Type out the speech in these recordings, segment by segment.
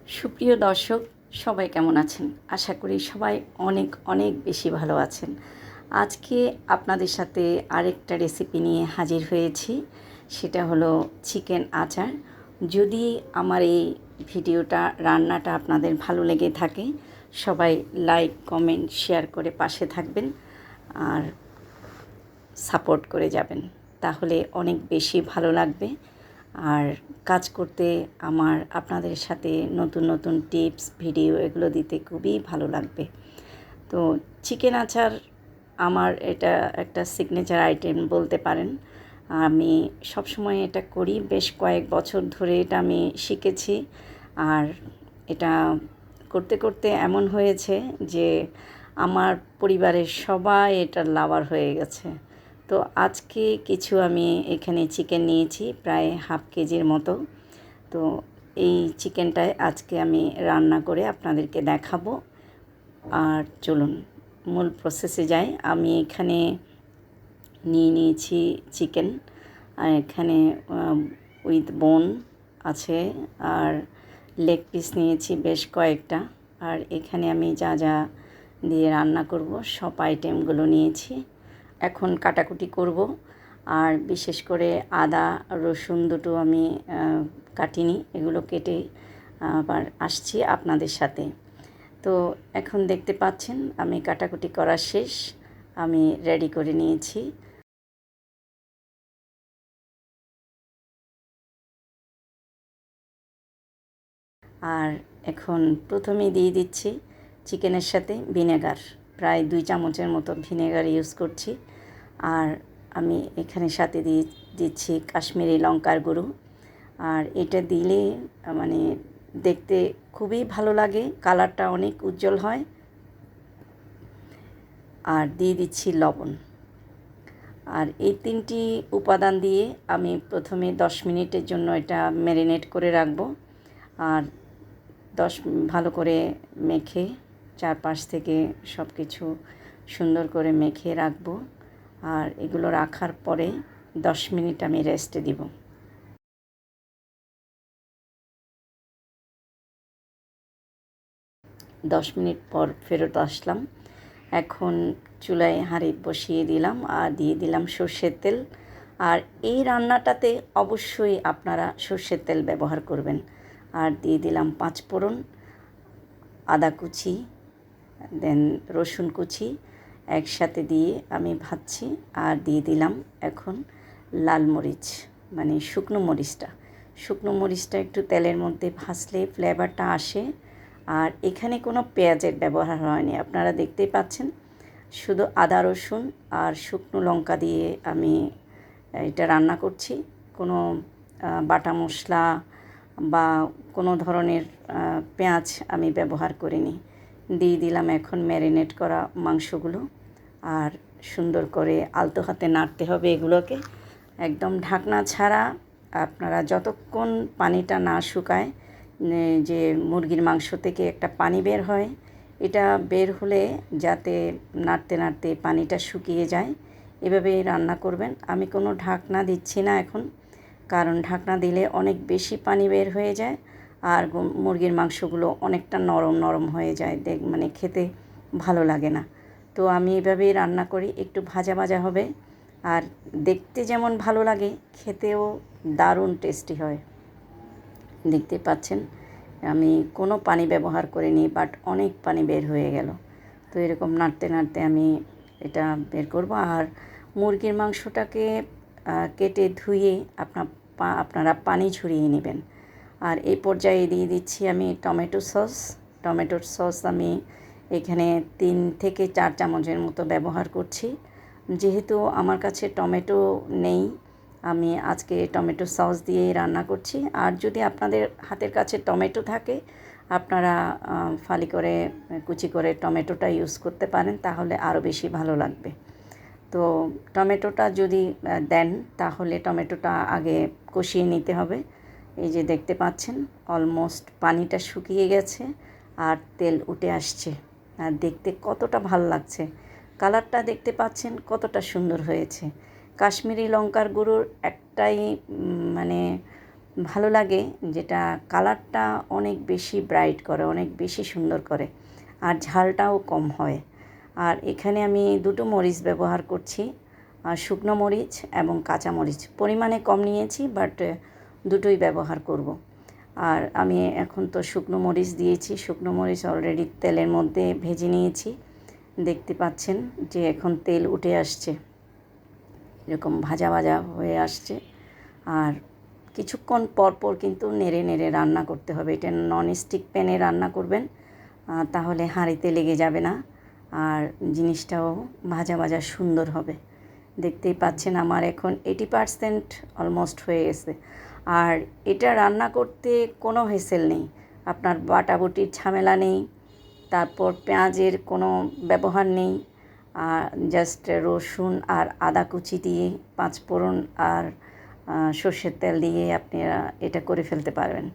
সুপ্রিয় দর্শক, সবাই কেমন আছেন? আশা করি সবাই অনেক অনেক বেশি ভালো আছেন। আজকে আপনাদের সাথে আরেকটা রেসিপি নিয়ে হাজির হয়েছি। সেটা হলো চিকেন আচার। যদি আমার এই ভিডিওটা, রান্নাটা আপনাদের ভালো লেগে থাকে, সবাই লাইক, কমেন্ট, শেয়ার করে পাশে থাকবেন আর সাপোর্ট করে যাবেন। তাহলে অনেক বেশি ভালো লাগবে। আর কাজ করতে আমার আপনাদের সাথে নতুন নতুন টিপস, ভিডিও এগুলো দিতে খুবই ভালো লাগবে। তো চিকেন আচার আমার এটা একটা সিগনেচার আইটেম বলতে পারেন। আমি সবসময় এটা করি, বেশ কয়েক বছর ধরে এটা আমি শিখেছি। আর এটা করতে করতে এমন হয়েছে যে আমার পরিবারের সবাই এটার লাভার হয়ে গেছে। তো আজকে কিছু আমি এখানে চিকেন নিয়েছি, প্রায় হাফ কেজির মতো। তো এই চিকেনটায় আজকে আমি রান্না করে আপনাদেরকে দেখাবো। আর চলুন মূল প্রসেসে যাই। আমি এখানে নিয়ে নিয়েছি চিকেন, আর এখানে উইথ বোন আছে, আর লেগ পিস নিয়েছি বেশ কয়েকটা। আর এখানে আমি যা যা দিয়ে রান্না করব সব আইটেমগুলো নিয়েছি। এখন কাটাকুটি করব। আর বিশেষ করে আদা রসুন দুটো আমি কাটিনি, এগুলো কেটে আবার আসছি আপনাদের সাথে। তো এখন দেখতে পাচ্ছেন আমি কাটাকুটি করা শেষ, আমি রেডি করে নিয়েছি। আর এখন প্রথমেই দিয়ে দিচ্ছি চিকেনের সাথে ভিনেগার, প্রায় 2 চামচের মতো ভিনেগার ইউজ করছি। আর আমি এখানে সাথে দিচ্ছি কাশ্মীরি লঙ্কার গুঁড়ো। আর এটা দিলে মানে দেখতে খুবই ভালো লাগে, কালারটা অনেক উজ্জ্বল হয়। আর দিয়ে দিচ্ছি লবণ। আর এই 3টি উপাদান দিয়ে আমি প্রথমে 10 মিনিটের জন্য এটা ম্যারিনেট করে রাখবো। আর ভালো করে মেখে চারপাশ থেকে সব কিছু সুন্দর করে মেখে রাখবো। আর এগুলো রাখার পরে 10 মিনিট আমি রেস্টে দিব। 10 মিনিট পর ফেরত আসলাম। এখন চুলায় হাঁড়ি বসিয়ে দিলাম আর দিয়ে দিলাম সর্ষের তেল। আর এই রান্নাটাতে অবশ্যই আপনারা সর্ষের তেল ব্যবহার করবেন। আর দিয়ে দিলাম 5 ফোড়ন, আদা কুচি, দেন রসুন কুচি একসাথে দিয়ে আমি ভাজছি। আর দিয়ে দিলাম এখন লাল মরিচ, মানে শুকনো মরিচটা একটু তেলের মধ্যে ভাজলে ফ্লেভারটা আসে। আর এখানে কোনো পেঁয়াজের ব্যবহার হয়নি, আপনারা দেখতেই পাচ্ছেন। শুধু আদা রসুন আর শুকনো লঙ্কা দিয়ে আমি এটা রান্না করছি। কোনো বাটা মশলা বা কোনো ধরনের পেঁয়াজ আমি ব্যবহার করিনি। দিয়ে দিলাম এখন ম্যারিনেট করা মাংসগুলো। আর সুন্দর করে আলতো হাতে নাড়তে হবে এগুলোকে, একদম ঢাকনা ছাড়া। আপনারা যতক্ষণ পানিটা না শুকায়, যে মুরগির মাংস থেকে একটা পানি বের হয়, এটা বের হলে যাতে নাড়তে নাড়তে পানিটা শুকিয়ে যায়, এভাবে রান্না করবেন। আমি কোনো ঢাকনা দিচ্ছি না এখন, কারণ ঢাকনা দিলে অনেক বেশি পানি বের হয়ে যায়। আর মুরগির মাংসগুলো অনেকটা নরম নরম হয়ে যায়, মানে খেতে ভালো লাগে না। তো আমি এভাবেই রান্না করি, একটু ভাজা ভাজা হবে। আর দেখতে যেমন ভালো লাগে, খেতেও দারুণ টেস্টি হয়। দেখতে পাচ্ছেন আমি কোনো পানি ব্যবহার করিনি, বাট অনেক পানি বের হয়ে গেল। তো এরকম নাড়তে নাড়তে আমি এটা বের করব। আর মুরগির মাংসটাকে কেটে ধুয়ে আপনারা পানি ঝরিয়ে নেবেন। আর এই পর্যায়ে দিয়ে দিচ্ছি আমি টমেটোর সস আমি এখানে 3 থেকে 4 চামচের মতো ব্যবহার করছি। যেহেতু আমার কাছে টমেটো নেই, আমি আজকে টমেটো সস দিয়েই রান্না করছি। আর যদি আপনাদের হাতের কাছে টমেটো থাকে, আপনারা ফালি করে কুচি করে টমেটোটা ইউজ করতে পারেন, তাহলে আরও বেশি ভালো লাগবে। তো টমেটোটা যদি দেন, তাহলে টমেটোটা আগে কষিয়ে নিতে হবে। এই যে দেখতে পাচ্ছেন অলমোস্ট পানিটা শুকিয়ে গেছে আর তেল উঠে আসছে। আর দেখতে কতটা ভালো লাগছে, কালারটা দেখতে পাচ্ছেন কতটা সুন্দর হয়েছে। কাশ্মীরি লঙ্কার গুঁড়োর একটাই মানে ভালো লাগে, যেটা কালারটা অনেক বেশি ব্রাইট করে, অনেক বেশি সুন্দর করে, আর ঝালটাও কম হয়। আর এখানে আমি দুটো মরিচ ব্যবহার করছি, শুকনো মরিচ এবং কাঁচা মরিচ পরিমাণে কম নিয়েছি, বাট দুটোই ব্যবহার করব। আর আমি এখন তো শুকনো মরিচ দিয়েছি, শুকনো মরিচ অলরেডি তেলের মধ্যে ভেজে নিয়েছি। দেখতে পাচ্ছেন যে এখন তেল উঠে আসছে, এরকম ভাজা ভাজা হয়ে আসছে। আর কিছুক্ষণ পর পর কিন্তু নেড়ে নেড়ে রান্না করতে হবে। এটা ননস্টিক প্যানে রান্না করবেন, তাহলে হাঁড়িতে লেগে যাবে না, আর জিনিসটাও ভাজা ভাজা সুন্দর হবে। দেখতেই পাচ্ছেন আমার এখন 80% অলমোস্ট হয়ে গেছে। আর এটা রান্না করতে কোনো হেসেল নেই, আপনার বাটাবুটির ঝামেলা নেই, তারপর পেঁয়াজের কোনো ব্যবহার নেই, আর জাস্ট রসুন আর আদা কুচি দিয়ে পাঁচফোড়ন আর সর্ষের তেল দিয়ে আপনারা এটা করে ফেলতে পারবেন।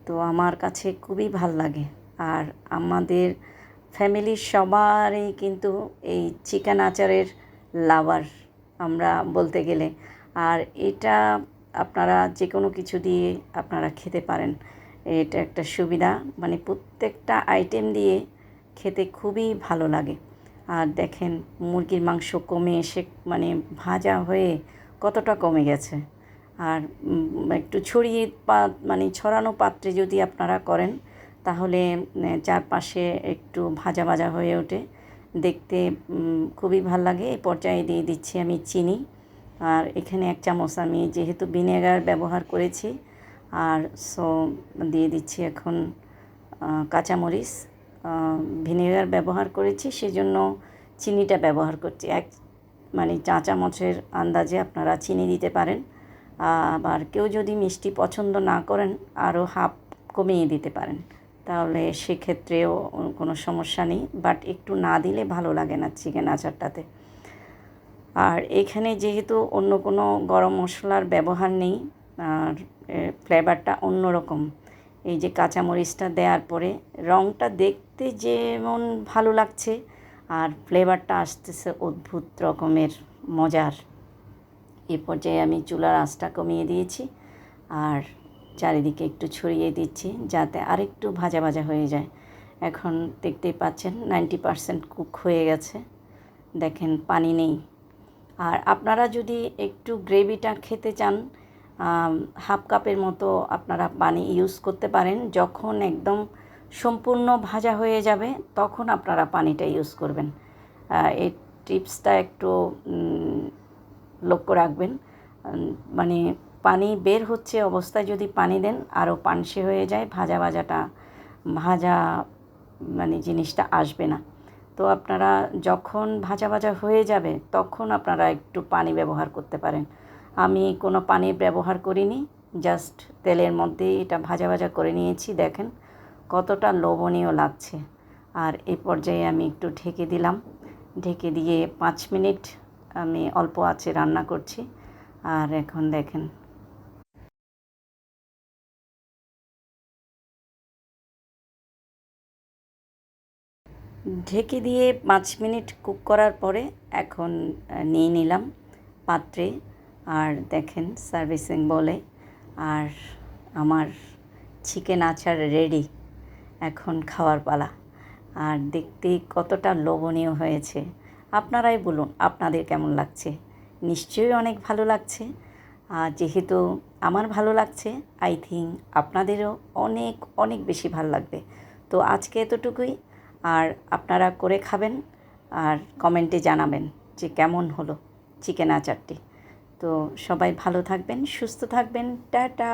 তো আমার কাছে খুবই ভাল লাগে। আর আমাদের ফ্যামিলির সবারই কিন্তু এই চিকেন আচারের লাভার আমরা বলতে গেলে। আর এটা আপনারা যে কোনো কিছু দিয়ে আপনারা খেতে পারেন। এটা একটা সুবিধা, মানে প্রত্যেকটা আইটেম দিয়ে খেতে খুবই ভালো লাগে। আর দেখেন মুরগির মাংস কমে এসে মানে ভাজা হয়ে কতটা কমে গেছে। আর একটু ছড়িয়ে মানে ছড়ানো পাত্রে যদি আপনারা করেন, তাহলে চারপাশে একটু ভাজা ভাজা হয়ে ওঠে, দেখতে খুবই ভাল লাগে। এই পর্যায়ে দিয়ে দিচ্ছি আমি চিনি। আর এখানে 1 চামচ আমি যেহেতু ভিনেগার ব্যবহার করেছি, আর সো দিয়ে দিচ্ছি এখন কাঁচামরিচ। ভিনেগার ব্যবহার করেছি সেজন্য চিনিটা ব্যবহার করছি, মানে চা চামচের আন্দাজে আপনারা চিনি দিতে পারেন। আবার কেউ যদি মিষ্টি পছন্দ না করেন, আরও হাফ কমিয়ে দিতে পারেন, তাহলে সেক্ষেত্রেও কোনো সমস্যা নেই। বাট একটু না দিলে ভালো লাগে না চিকেন আচারটাতে। আর এখানে যেহেতু অন্য কোনো গরম মশলার ব্যবহার নেই, আর ফ্লেভারটা অন্যরকম। এই যে কাঁচামরিচটা দেওয়ার পরে রঙটা দেখতে যেমন ভালো লাগছে, আর ফ্লেভারটা আসতেছে অদ্ভুত রকমের মজার। এ পর্যায়ে আমি চুলার আঁচটা কমিয়ে দিয়েছি, আর চারিদিকে একটু ছড়িয়ে দিচ্ছি যাতে আরেকটু ভাজা ভাজা হয়ে যায়। এখন দেখতেই পাচ্ছেন 90% কুক হয়ে গেছে, দেখেন পানি নেই। আর আপনারা যদি একটু গ্রেভিটা খেতে চান, হাফ কাপের মতো আপনারা পানি ইউজ করতে পারেন। যখন একদম সম্পূর্ণ ভাজা হয়ে যাবে তখন আপনারা পানিটা ইউজ করবেন। এই টিপসটা একটু লক্ষ্য রাখবেন। মানে পানি বের হচ্ছে অবস্থায় যদি পানি দেন, আরও পানসে হয়ে যায়, ভাজা মানে জিনিসটা আসবে না। তো আপনারা যখন ভাজা ভাজা হয়ে যাবে তখন আপনারা একটু পানি ব্যবহার করতে পারেন। আমি কোনো পানি ব্যবহার করিনি, জাস্ট তেলের মধ্যে এটা ভাজা ভাজা করে নিয়েছি। দেখেন কতটা লোভনীয় লাগছে। আর এই পর্যায়ে আমি একটু ঢেকে দিলাম, ঢেকে দিয়ে 5 মিনিট আমি অল্প আঁচে রান্না করছি। আর এখন দেখেন ঢেকে দিয়ে 5 মিনিট কুক করার পরে এখন নিয়ে নিলাম পাত্রে। আর দেখেন সার্ভিসিং বলে, আর আমার চিকেন আচার রেডি। এখন খাওয়ার পালা। আর দেখতে কতটা লোভনীয় হয়েছে, আপনারাই বলুন আপনাদের কেমন লাগছে। নিশ্চয়ই অনেক ভালো লাগছে। আর যেহেতু আমার ভালো লাগছে, আই থিঙ্ক আপনাদেরও অনেক অনেক বেশি ভালো লাগবে। তো আজকে এতটুকুই। আর আপনারা করে খাবেন, আর কমেন্টে জানাবেন যে কেমন হলো চিকেন আচারটি। তো সবাই ভালো থাকবেন, সুস্থ থাকবেন, টাটা।